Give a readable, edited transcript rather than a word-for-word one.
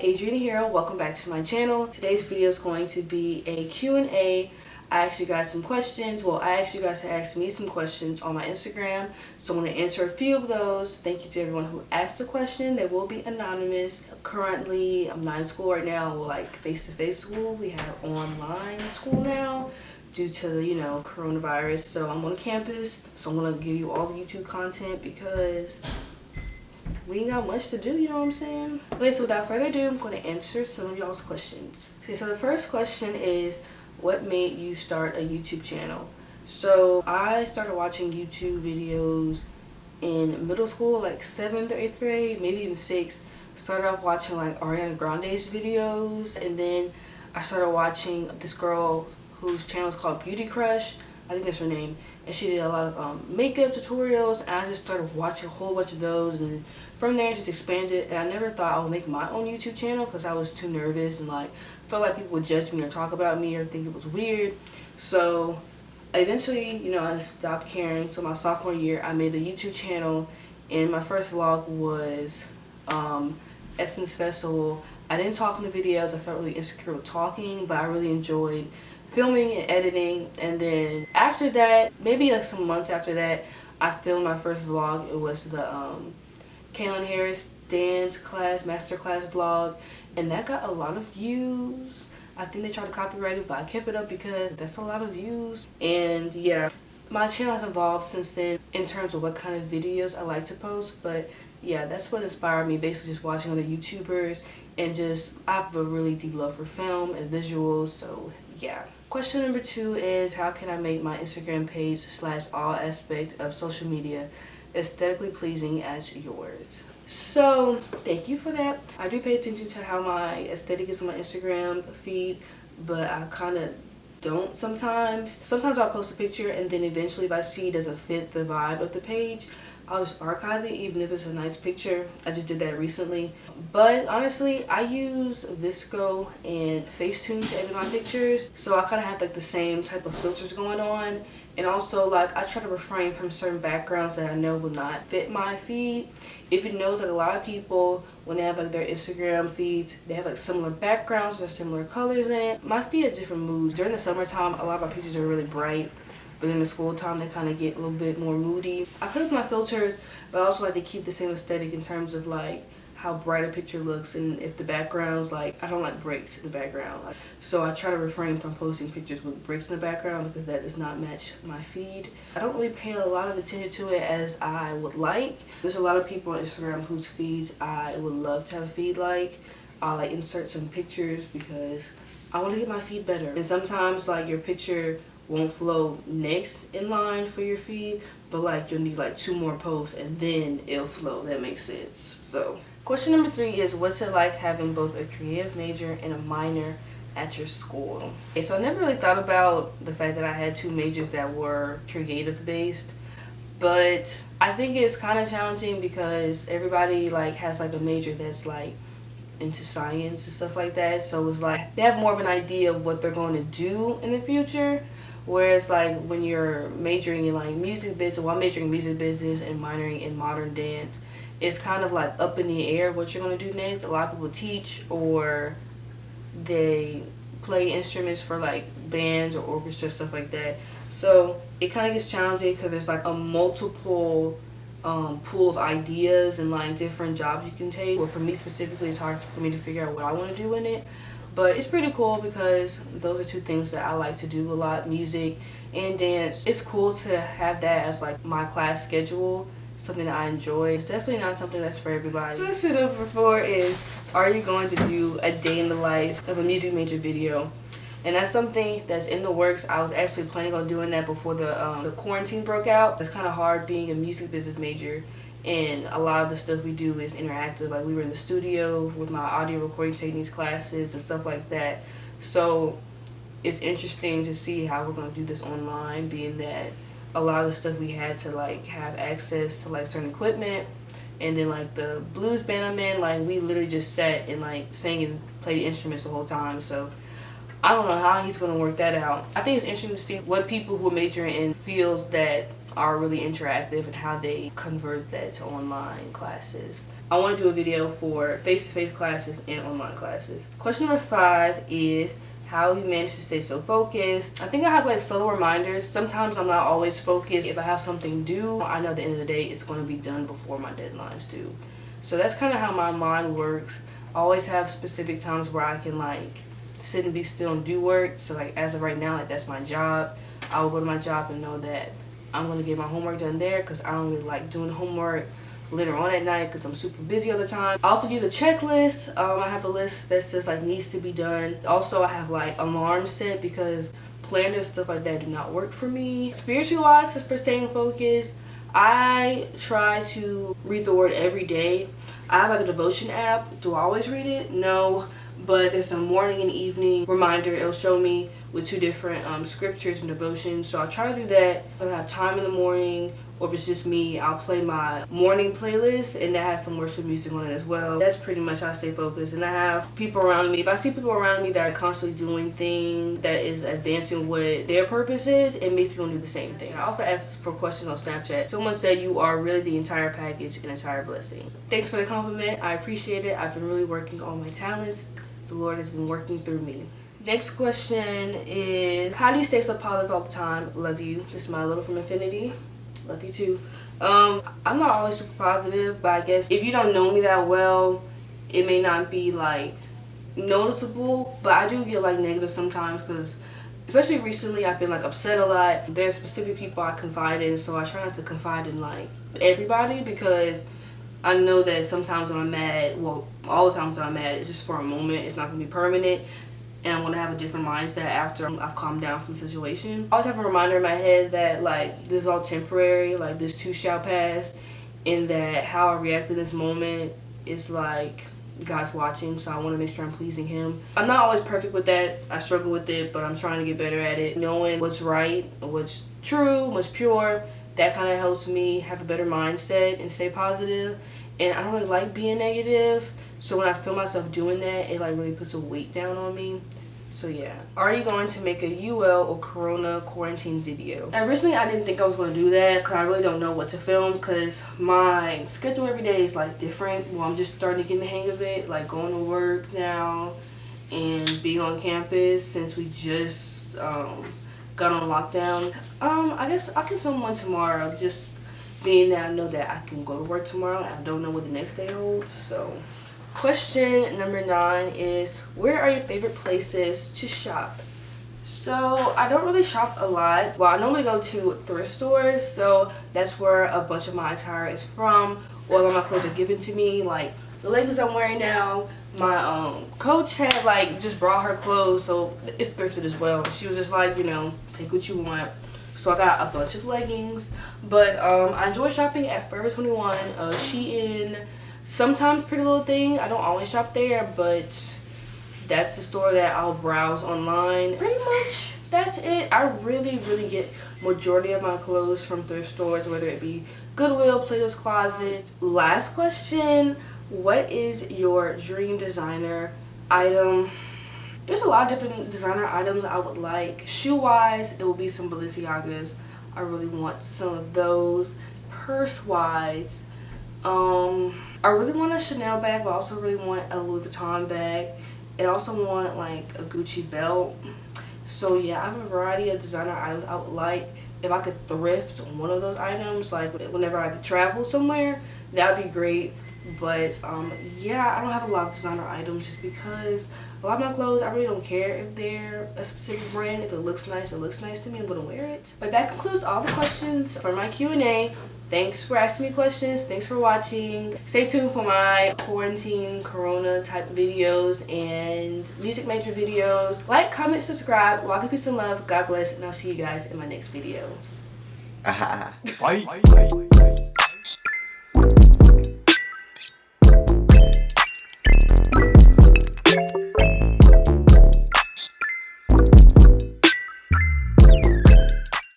Adrienne here. Welcome back to my channel. Today's video is going to be a Q&A. I actually got some questions. Well, I asked you guys to ask me some questions on my Instagram, so I'm going to answer a few of those. Thank you to everyone who asked a question. They will be anonymous. Currently, I'm not in school right now, like face-to-face school. We have online school now due to the, coronavirus. So I'm on campus, so I'm going to give you all the YouTube content because we ain't got much to do, you know what I'm saying? Okay, so without further ado, I'm going to answer some of y'all's questions. Okay, so the first question is, what made you start a YouTube channel? So I started watching YouTube videos in middle school, like 7th or 8th grade, maybe even 6th. Started off watching like Ariana Grande's videos, and then I started watching this girl whose channel is called Beauty Crush. I think that's her name. And she did a lot of makeup tutorials, and I just started watching a whole bunch of those, and from there just expanded. And I never thought I would make my own YouTube channel because I was too nervous and like felt like people would judge me or talk about me or think it was weird. So eventually, I stopped caring. So my sophomore year, I made a YouTube channel, and my first vlog was Essence Festival. I didn't talk in the videos. I felt really insecure with talking, but I really enjoyed filming and editing. And then after that, maybe like some months after that, I filmed my first vlog. It was the Kaylin Harris dance class, master class vlog, and that got a lot of views. I think they tried to copyright it, but I kept it up because that's a lot of views. And yeah, my channel has evolved since then in terms of what kind of videos I like to post. But yeah, that's what inspired me, basically just watching other YouTubers, and just I have a really deep love for film and visuals, so yeah. Question number 2 is, how can I make my Instagram page / all aspect of social media aesthetically pleasing as yours? So thank you for that. I do pay attention to how my aesthetic is on my Instagram feed, but I kind of don't sometimes. Sometimes I'll post a picture, and then eventually if I see it doesn't fit the vibe of the page, I'll just archive it even if it's a nice picture. I just did that recently. But honestly, I use Visco and Facetune to edit my pictures, so I kind of have like the same type of filters going on. And also, like, I try to refrain from certain backgrounds that I know will not fit my feed. If you notice, like, a lot of people, when they have like their Instagram feeds, they have like similar backgrounds or similar colors in it. My feed has different moods. During the summertime, a lot of my pictures are really bright, but in the school time, they kind of get a little bit more moody. I put up my filters, but I also like to keep the same aesthetic in terms of like how bright a picture looks, and if the background's like, I don't like breaks in the background. So I try to refrain from posting pictures with breaks in the background because that does not match my feed. I don't really pay a lot of attention to it as I would like. There's a lot of people on Instagram whose feeds I would love to have a feed like. I'll like insert some pictures because I want to get my feed better. And sometimes like your picture won't flow next in line for your feed, but like you'll need like 2 more posts and then it'll flow. That makes sense. So question number 3 is, what's it like having both a creative major and a minor at your school? Okay, so I never really thought about the fact that I had 2 majors that were creative based, but I think it's kind of challenging because everybody like has like a major that's like into science and stuff like that, so it's like they have more of an idea of what they're going to do in the future. Whereas like when you're majoring in like music business, well, I'm majoring in music business and minoring in modern dance, it's kind of like up in the air what you're going to do next. A lot of people teach or they play instruments for like bands or orchestra, stuff like that. So it kind of gets challenging because there's like a multiple pool of ideas and like different jobs you can take. Well, for me specifically, it's hard for me to figure out what I want to do in it. But it's pretty cool because those are 2 things that I like to do a lot, music and dance. It's cool to have that as like my class schedule, something that I enjoy. It's definitely not something that's for everybody. Question number 4 is, are you going to do a day in the life of a music major video? And that's something that's in the works. I was actually planning on doing that before the quarantine broke out. It's kind of hard being a music business major, and a lot of the stuff we do is interactive. Like we were in the studio with my audio recording techniques classes and stuff like that. So it's interesting to see how we're going to do this online, being that a lot of the stuff we had to like have access to like certain equipment. And then like the blues band I'm in, like we literally just sat and like sang and played instruments the whole time. So I don't know how he's going to work that out. I think it's interesting to see what people who are majoring in fields that are really interactive and how they convert that to online classes. I want to do a video for face-to-face classes and online classes. Question number 5 is how you manage to stay so focused. I think I have like subtle reminders. Sometimes I'm not always focused. If I have something due, I know at the end of the day it's going to be done before my deadline's due. So that's kind of how my mind works. I always have specific times where I can like sit and be still and do work. So like as of right now, like that's my job. I will go to my job and know that I'm going to get my homework done there because I don't really like doing homework later on at night because I'm super busy all the time. I also use a checklist. I have a list that says like needs to be done. Also, I have like alarms set because planners, stuff like that do not work for me. Spiritual wise, for staying focused, I try to read the word every day. I have like a devotion app. Do I always read it? No. But there's a morning and evening reminder. It'll show me with 2 different scriptures and devotions. So I try to do that. If I have time in the morning, or if it's just me, I'll play my morning playlist, and that has some worship music on it as well. That's pretty much how I stay focused. And I have people around me. If I see people around me that are constantly doing things that is advancing what their purpose is, it makes me want to do the same thing. I also asked for questions on Snapchat. Someone said you are really the entire package, an entire blessing. Thanks for the compliment. I appreciate it. I've been really working on my talents. The Lord has been working through me. Next question is, how do you stay so positive all the time? Love you. This is my little from Infinity. Love you too. I'm not always super positive, but I guess if you don't know me that well, it may not be like noticeable, but I do get like negative sometimes because especially recently I've been like upset a lot. There's specific people I confide in, so I try not to confide in like everybody because I know that sometimes when I'm mad, well, all the times when I'm mad, it's just for a moment. It's not going to be permanent. And I'm going to have a different mindset after I've calmed down from the situation. I always have a reminder in my head that, like, this is all temporary. Like, this too shall pass. And that how I react in this moment is, like, God's watching. So I want to make sure I'm pleasing Him. I'm not always perfect with that. I struggle with it, but I'm trying to get better at it. Knowing what's right, what's true, what's pure, that kind of helps me have a better mindset and stay positive. And I don't really like being negative, so when I feel myself doing that, it like really puts a weight down on me. So yeah. Are you going to make a UL or Corona quarantine video? Originally, I didn't think I was going to do that because I really don't know what to film because my schedule every day is like different. Well, I'm just starting to get in the hang of it, like going to work now and being on campus since we just got on lockdown. I guess I can film one tomorrow, just being that I know that I can go to work tomorrow and I don't know what the next day holds. So question number 9 is, where are your favorite places to shop? So I don't really shop a lot. Well, I normally go to thrift stores, so that's where a bunch of my attire is from. All of my clothes are given to me, like the leggings I'm wearing now. My coach had like just brought her clothes, so it's thrifted as well. She was just like, you know, take what you want. So I got a bunch of leggings, but I enjoy shopping at Forever 21, Shein, sometimes Pretty Little Thing. I don't always shop there, but that's the store that I'll browse online. Pretty much that's it. I really get majority of my clothes from thrift stores, whether it be Goodwill, Plato's Closet. Last question, what is your dream designer item? There's a lot of different designer items I would like. Shoe-wise, it will be some Balenciagas. I really want some of those. Purse-wise, I really want a Chanel bag, but I also really want a Louis Vuitton bag. And I also want like a Gucci belt. So yeah, I have a variety of designer items I would like. If I could thrift one of those items, like whenever I could travel somewhere, that would be great. But yeah, I don't have a lot of designer items just because a lot of my clothes, I really don't care if they're a specific brand. If it looks nice, it looks nice to me. I'm going to wear it. But that concludes all the questions for my Q&A. Thanks for asking me questions. Thanks for watching. Stay tuned for my quarantine, corona type videos and music major videos. Like, comment, subscribe. Walk in peace and love. God bless. And I'll see you guys in my next video. Bye.